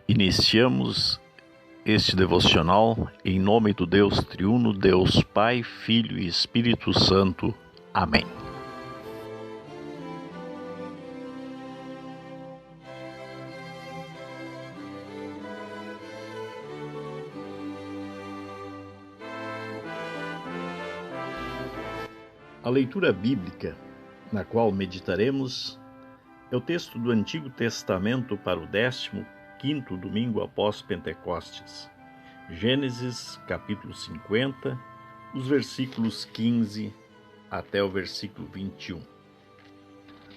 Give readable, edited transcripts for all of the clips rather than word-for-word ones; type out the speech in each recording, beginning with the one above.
Iniciamos este devocional em nome do Deus triuno, Deus Pai, Filho e Espírito Santo. Amém. A leitura bíblica na qual meditaremos é o texto do Antigo Testamento para o 15º domingo após Pentecostes. Gênesis, capítulo 50, os versículos 15 até o versículo 21.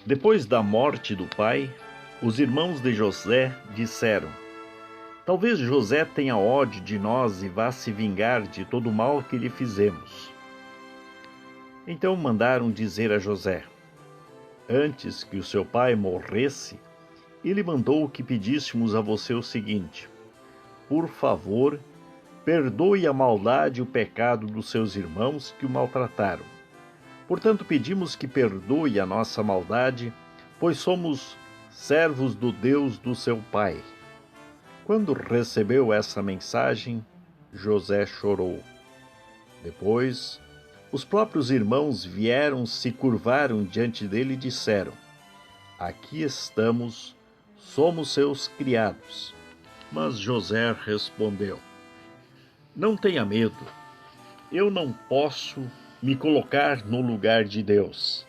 Depois da morte do pai, os irmãos de José disseram: talvez José tenha ódio de nós e vá se vingar de todo o mal que lhe fizemos. Então mandaram dizer a José: antes que o seu pai morresse, ele mandou que pedíssemos a você o seguinte: por favor, perdoe a maldade e o pecado dos seus irmãos que o maltrataram. Portanto, pedimos que perdoe a nossa maldade, pois somos servos do Deus do seu pai. Quando recebeu essa mensagem, José chorou. Depois, os próprios irmãos vieram, se curvaram diante dele e disseram: aqui estamos, somos seus criados. Mas José respondeu: não tenha medo, eu não posso me colocar no lugar de Deus.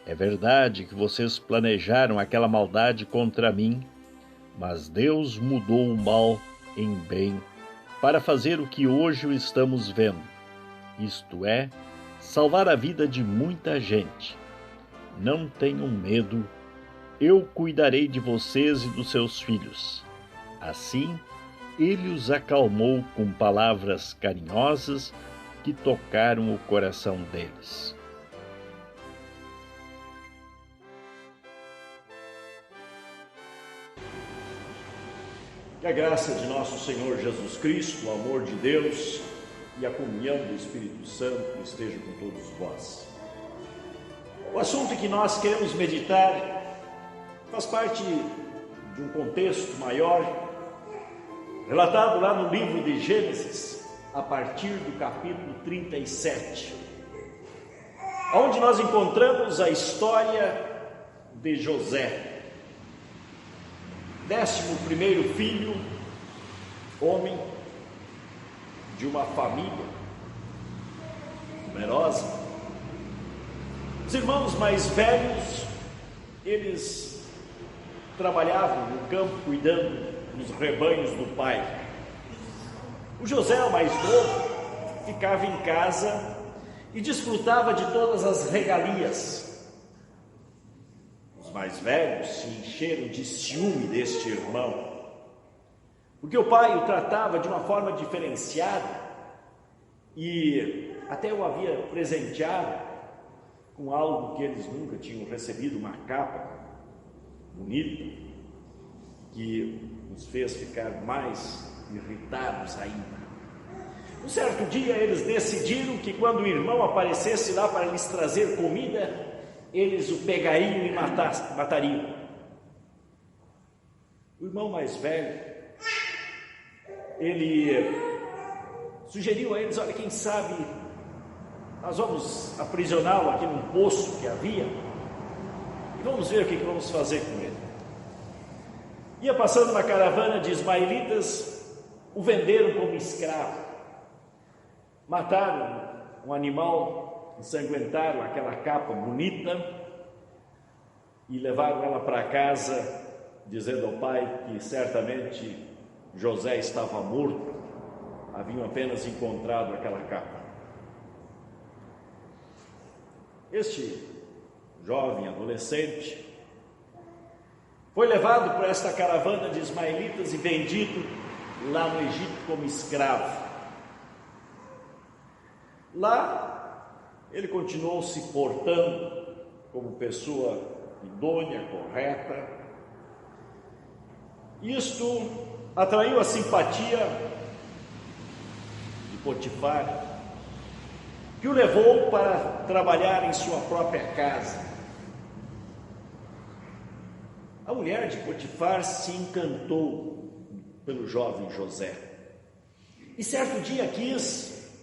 É verdade que vocês planejaram aquela maldade contra mim, mas Deus mudou o mal em bem para fazer o que hoje estamos vendo. Isto é, salvar a vida de muita gente. Não tenham medo, eu cuidarei de vocês e dos seus filhos. Assim, ele os acalmou com palavras carinhosas que tocaram o coração deles. Que a graça de nosso Senhor Jesus Cristo, o amor de Deus e a comunhão do Espírito Santo esteja com todos vós. O assunto que nós queremos meditar faz parte de um contexto maior, relatado lá no livro de Gênesis, a partir do capítulo 37, onde nós encontramos a história de José, 11º filho, homem, de uma família numerosa. Os irmãos mais velhos, eles trabalhavam no campo cuidando dos rebanhos do pai. O José, o mais novo, ficava em casa e desfrutava de todas as regalias. Os mais velhos se encheram de ciúme deste irmão, porque o pai o tratava de uma forma diferenciada e até o havia presenteado com algo que eles nunca tinham recebido, uma capa bonita, que nos fez ficar mais irritados ainda. Um certo dia eles decidiram que quando o irmão aparecesse lá para lhes trazer comida, eles o pegariam e matariam. O irmão mais velho, ele sugeriu a eles: olha, quem sabe nós vamos aprisioná-lo aqui num poço que havia e vamos ver o que vamos fazer com ele. Ia passando uma caravana de ismaelitas, o venderam como escravo, mataram um animal, ensanguentaram aquela capa bonita e levaram ela para casa, dizendo ao pai que certamente José estava morto, haviam apenas encontrado aquela capa. Este jovem adolescente foi levado por esta caravana de ismaelitas e vendido lá no Egito como escravo. Lá ele continuou se portando como pessoa idônea, correta. Isto atraiu a simpatia de Potifar, que o levou para trabalhar em sua própria casa. A mulher de Potifar se encantou pelo jovem José. E certo dia quis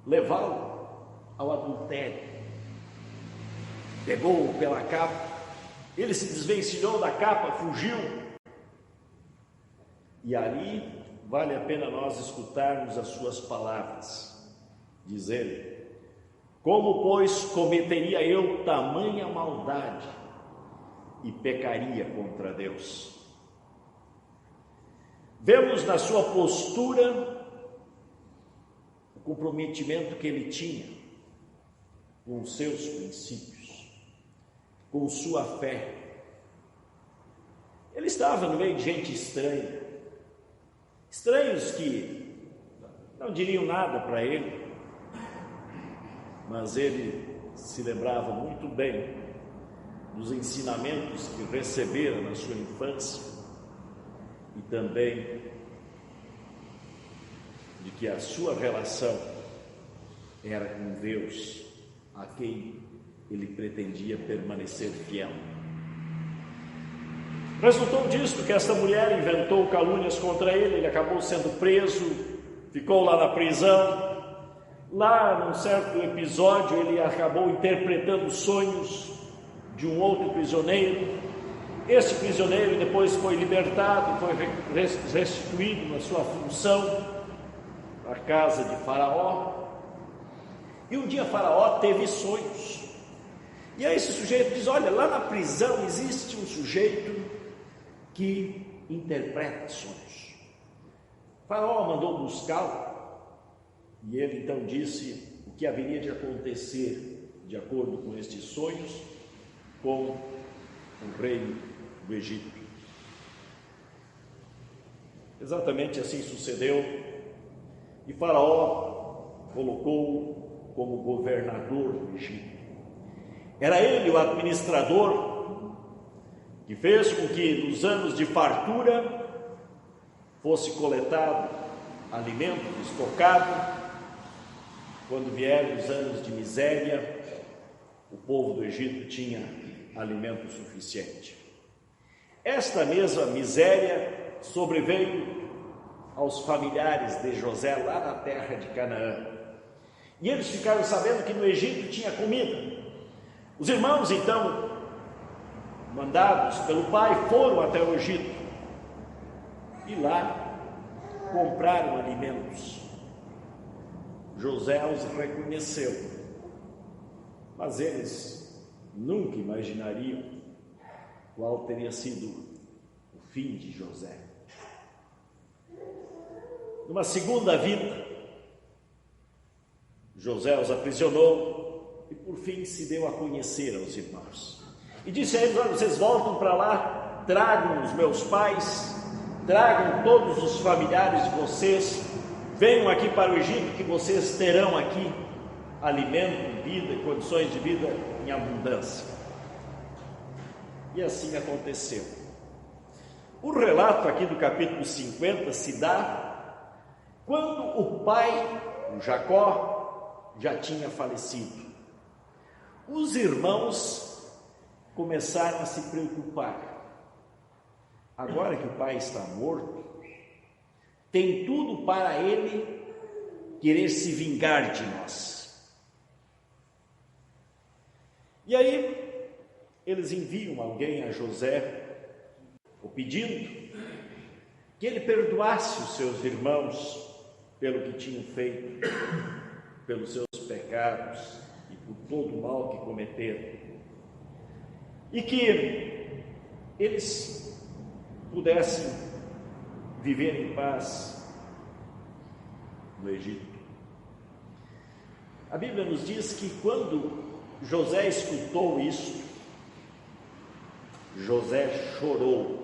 levá-lo ao adultério. Pegou-o pela capa, ele se desvencilhou da capa, fugiu. E ali vale a pena nós escutarmos as suas palavras. Diz ele: como, pois, cometeria eu tamanha maldade e pecaria contra Deus? Vemos na sua postura o comprometimento que ele tinha com os seus princípios, com sua fé. Ele estava no meio de gente estranha, estranhos que não diriam nada para ele, mas ele se lembrava muito bem dos ensinamentos que recebera na sua infância e também de que a sua relação era com Deus, a quem ele pretendia permanecer fiel. Resultou disso que esta mulher inventou calúnias contra ele, ele acabou sendo preso, ficou lá na prisão. Lá, num certo episódio, ele acabou interpretando sonhos de um outro prisioneiro. Este prisioneiro depois foi libertado, foi restituído na sua função à casa de Faraó. E um dia Faraó teve sonhos. E aí esse sujeito diz: olha, lá na prisão existe um sujeito que interpreta sonhos. Faraó mandou buscá-lo. E ele então disse o que haveria de acontecer de acordo com estes sonhos com o rei do Egito. Exatamente assim sucedeu, e Faraó colocou-o como governador do Egito. Era ele o administrador que fez com que nos anos de fartura fosse coletado alimento, estocado. Quando vieram os anos de miséria, o povo do Egito tinha alimento suficiente. Esta mesma miséria sobreveio aos familiares de José lá na terra de Canaã. E eles ficaram sabendo que no Egito tinha comida. Os irmãos, então, mandados pelo pai, foram até o Egito e lá compraram alimentos. José os reconheceu, mas eles nunca imaginariam qual teria sido o fim de José. Numa segunda vida, José os aprisionou e por fim se deu a conhecer aos irmãos. E disse a eles: olha, vocês voltam para lá, tragam os meus pais, tragam todos os familiares de vocês, venham aqui para o Egito, que vocês terão aqui alimento, vida e condições de vida em abundância. E assim aconteceu. O relato aqui do capítulo 50 se dá quando o pai, o Jacó, já tinha falecido. Os irmãos começaram a se preocupar. Agora que o pai está morto, tem tudo para ele querer se vingar de nós. E aí, eles enviam alguém a José, pedindo que ele perdoasse os seus irmãos pelo que tinham feito, pelos seus pecados e por todo o mal que cometeram. E que eles pudessem viver em paz no Egito. A Bíblia nos diz que quando José escutou isso, José chorou.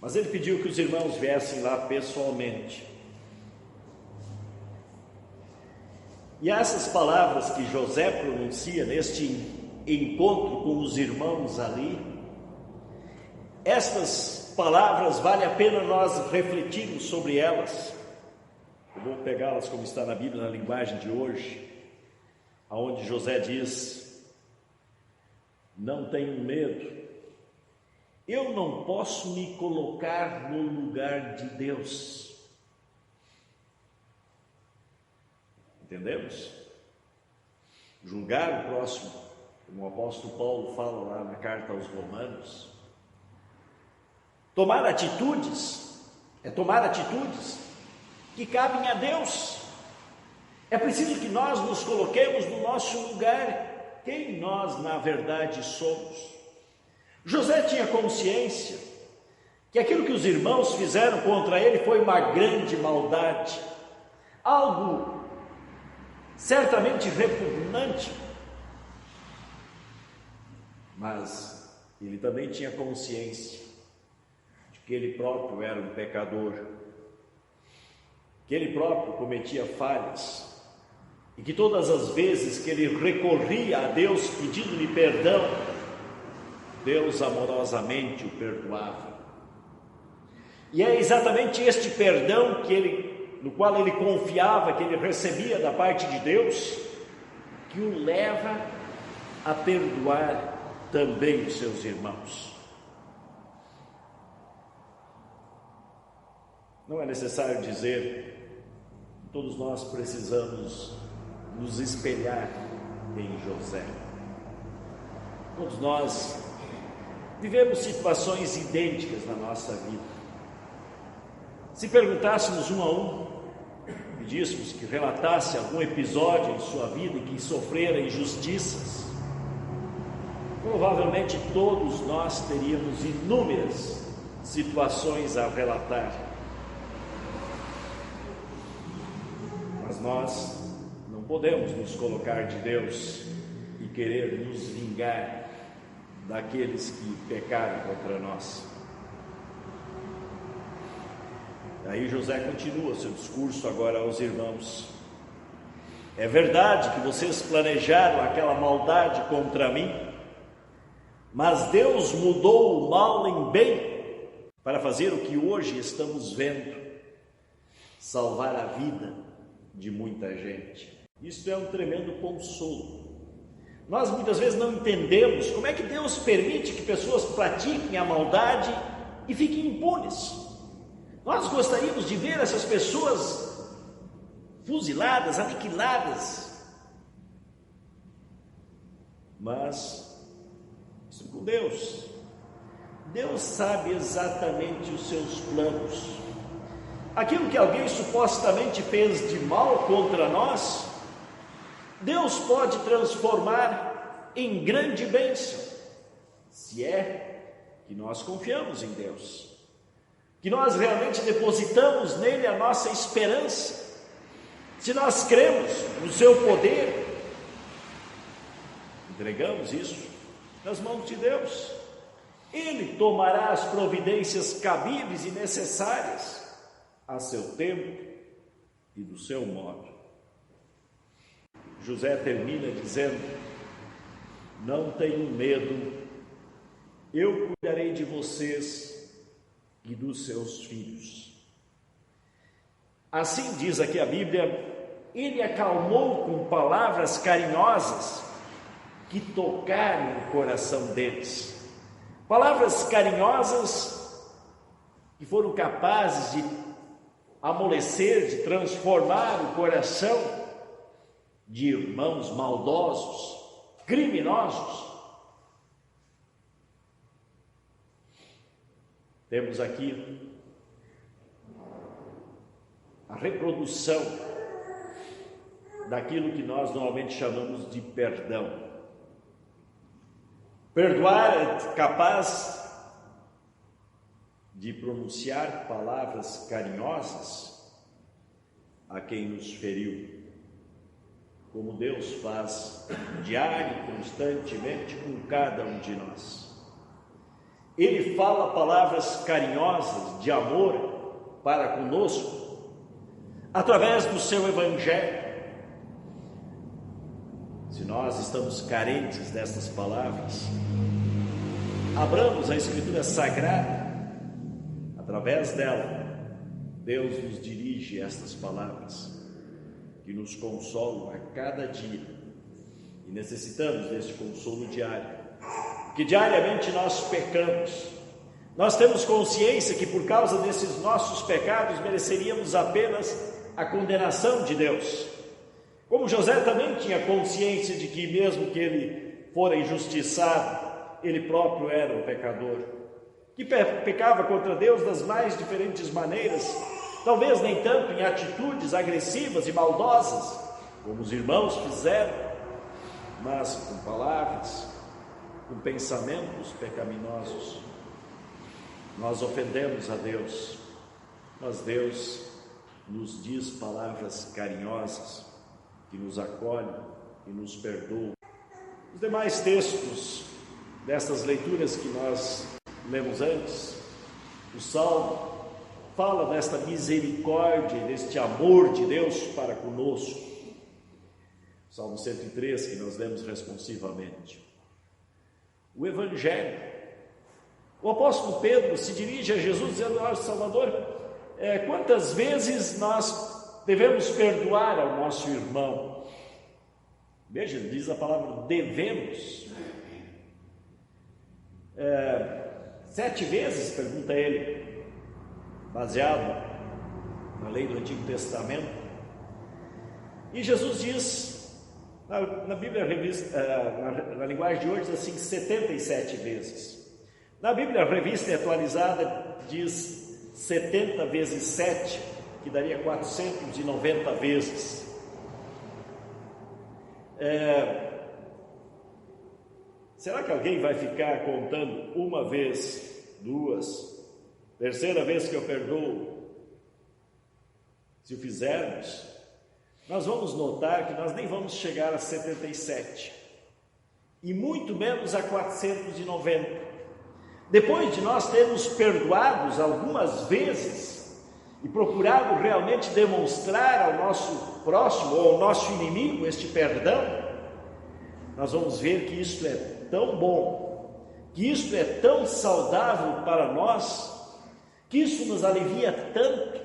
Mas ele pediu que os irmãos viessem lá pessoalmente. E essas palavras que José pronuncia neste encontro com os irmãos ali, estas palavras vale a pena nós refletirmos sobre elas. Eu vou pegá-las como está na Bíblia, na linguagem de hoje, aonde José diz: não tenham medo, eu não posso me colocar no lugar de Deus. Entendemos? Julgar o próximo, como o apóstolo Paulo fala lá na carta aos Romanos. Tomar atitudes que cabem a Deus. É preciso que nós nos coloquemos no nosso lugar, quem nós na verdade somos. José tinha consciência que aquilo que os irmãos fizeram contra ele foi uma grande maldade, algo certamente repugnante, mas ele também tinha consciência de que ele próprio era um pecador, que ele próprio cometia falhas, e que todas as vezes que ele recorria a Deus pedindo-lhe perdão, Deus amorosamente o perdoava. E é exatamente este perdão no qual ele confiava, que ele recebia da parte de Deus, que o leva a perdoar também os seus irmãos. Não é necessário dizer, todos nós precisamos nos espelhar em José. Todos nós vivemos situações idênticas na nossa vida. Se perguntássemos um a um, pedíssemos que relatasse algum episódio em sua vida em que sofrera injustiças, provavelmente todos nós teríamos inúmeras situações a relatar. Mas nós não podemos nos colocar de Deus e querer nos vingar daqueles que pecaram contra nós. Aí José continua seu discurso agora aos irmãos. É verdade que vocês planejaram aquela maldade contra mim, mas Deus mudou o mal em bem para fazer o que hoje estamos vendo, salvar a vida de muita gente. Isso é um tremendo consolo. Nós muitas vezes não entendemos como é que Deus permite que pessoas pratiquem a maldade e fiquem impunes. Nós gostaríamos de ver essas pessoas fuziladas, aniquiladas. Mas isso com Deus. Deus sabe exatamente os seus planos. Aquilo que alguém supostamente fez de mal contra nós, Deus pode transformar em grande bênção, se é que nós confiamos em Deus, que nós realmente depositamos nele a nossa esperança, se nós cremos no seu poder, entregamos isso nas mãos de Deus. Ele tomará as providências cabíveis e necessárias a seu tempo e do seu modo. José termina dizendo: não tenham medo, eu cuidarei de vocês e dos seus filhos. Assim diz aqui a Bíblia, ele acalmou com palavras carinhosas que tocaram o coração deles. Palavras carinhosas que foram capazes de amolecer, de transformar o coração de irmãos maldosos, criminosos. Temos aqui a reprodução daquilo que nós normalmente chamamos de perdão. Perdoar é capaz de pronunciar palavras carinhosas a quem nos feriu, como Deus faz diário e constantemente com cada um de nós. Ele fala palavras carinhosas de amor para conosco, através do seu Evangelho. Se nós estamos carentes destas palavras, abramos a Escritura Sagrada. Através dela, Deus nos dirige estas palavras que nos consolam a cada dia, e necessitamos deste consolo diário, que diariamente nós pecamos, Nós temos consciência que por causa desses nossos pecados mereceríamos apenas a condenação de Deus. Como José também tinha consciência de que mesmo que ele fora injustiçado, ele próprio era o pecador, que pecava contra Deus das mais diferentes maneiras, talvez nem tanto em atitudes agressivas e maldosas, como os irmãos fizeram, mas com palavras, com pensamentos pecaminosos. Nós ofendemos a Deus, mas Deus nos diz palavras carinhosas, que nos acolhem e nos perdoam. Os demais textos dessas leituras que nós lemos antes, o Salmo fala desta misericórdia, deste amor de Deus para conosco. O Salmo 103, que nós lemos responsivamente. O Evangelho. O apóstolo Pedro se dirige a Jesus dizendo: olha, Salvador, quantas vezes nós devemos perdoar ao nosso irmão? Veja, diz a palavra devemos. 7 vezes, pergunta ele, baseado na lei do Antigo Testamento. E Jesus diz, na Bíblia Revista, na linguagem de hoje, diz assim, 77 vezes. Na Bíblia Revista e Atualizada diz 70 vezes 7, que daria 490 vezes. Será que alguém vai ficar contando uma vez, 2, terceira vez que eu perdoo? Se o fizermos, nós vamos notar que nós nem vamos chegar a 77, e muito menos a 490. Depois de nós termos perdoados algumas vezes e procurado realmente demonstrar ao nosso próximo ou ao nosso inimigo este perdão, nós vamos ver que isso é tão bom, que isso é tão saudável para nós, que isso nos alivia tanto,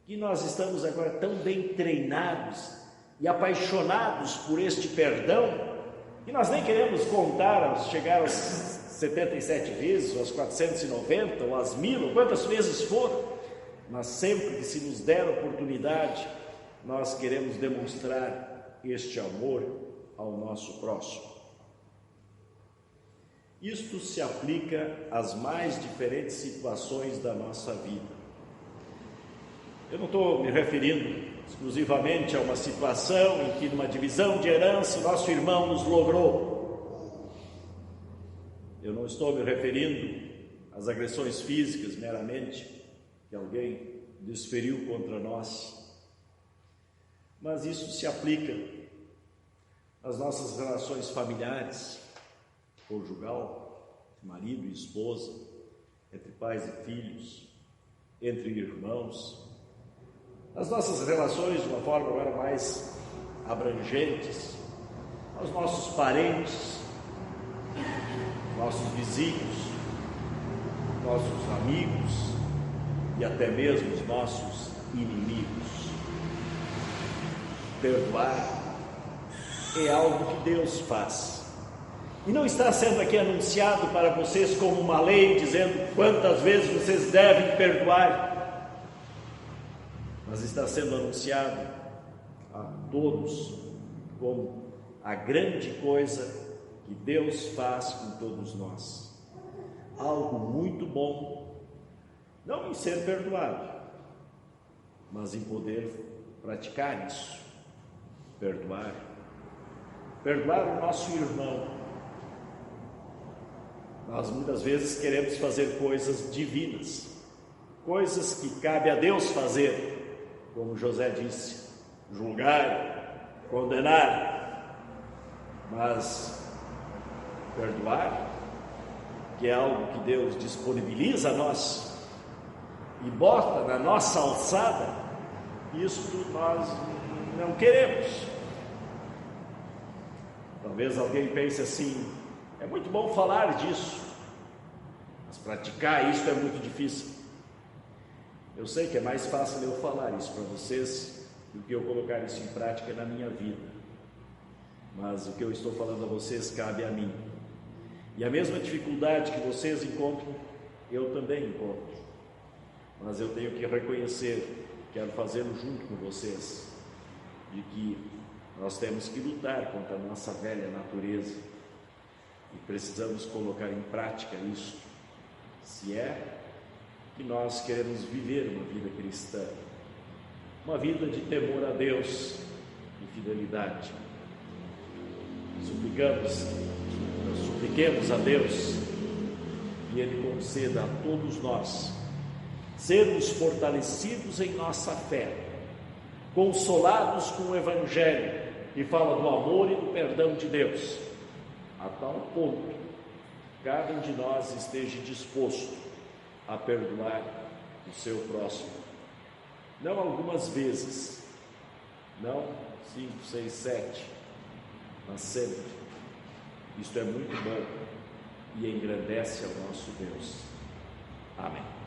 que nós estamos agora tão bem treinados e apaixonados por este perdão, que nós nem queremos contar, chegar aos 77 vezes, ou às 490, ou às 1000, ou quantas vezes for, mas sempre que se nos der a oportunidade, nós queremos demonstrar este amor ao nosso próximo. Isto se aplica às mais diferentes situações da nossa vida. Eu não estou me referindo exclusivamente a uma situação em que, numa divisão de herança, o nosso irmão nos logrou. Eu não estou me referindo às agressões físicas meramente que alguém desferiu contra nós, mas isso se aplica às nossas relações familiares, conjugal, marido e esposa, entre pais e filhos, entre irmãos, as nossas relações de uma forma agora mais abrangentes, aos nossos parentes, nossos vizinhos, nossos amigos e até mesmo os nossos inimigos. Perdoar é algo que Deus faz. E não está sendo aqui anunciado para vocês como uma lei, dizendo quantas vezes vocês devem perdoar, mas está sendo anunciado a todos como a grande coisa que Deus faz com todos nós. Algo muito bom, não em ser perdoado, mas em poder praticar isso, perdoar o nosso irmão. Nós muitas vezes queremos fazer coisas divinas, coisas que cabe a Deus fazer, como José disse, julgar, condenar, mas perdoar, que é algo que Deus disponibiliza a nós e bota na nossa alçada, isso nós não queremos. Talvez alguém pense assim: é muito bom falar disso, mas praticar isso é muito difícil. Eu sei que é mais fácil eu falar isso para vocês do que eu colocar isso em prática na minha vida, mas o que eu estou falando a vocês cabe a mim. E a mesma dificuldade que vocês encontram eu também encontro. Mas eu tenho que reconhecer, quero fazê-lo junto com vocês, de que nós temos que lutar contra a nossa velha natureza e precisamos colocar em prática isso, se é que nós queremos viver uma vida cristã, uma vida de temor a Deus e fidelidade. Supliquemos a Deus que Ele conceda a todos nós sermos fortalecidos em nossa fé, consolados com o Evangelho que fala do amor e do perdão de Deus, a tal ponto que cada um de nós esteja disposto a perdoar o seu próximo, não algumas vezes, não 5, 6, 7, mas sempre. Isto é muito bom e engrandece ao nosso Deus. Amém.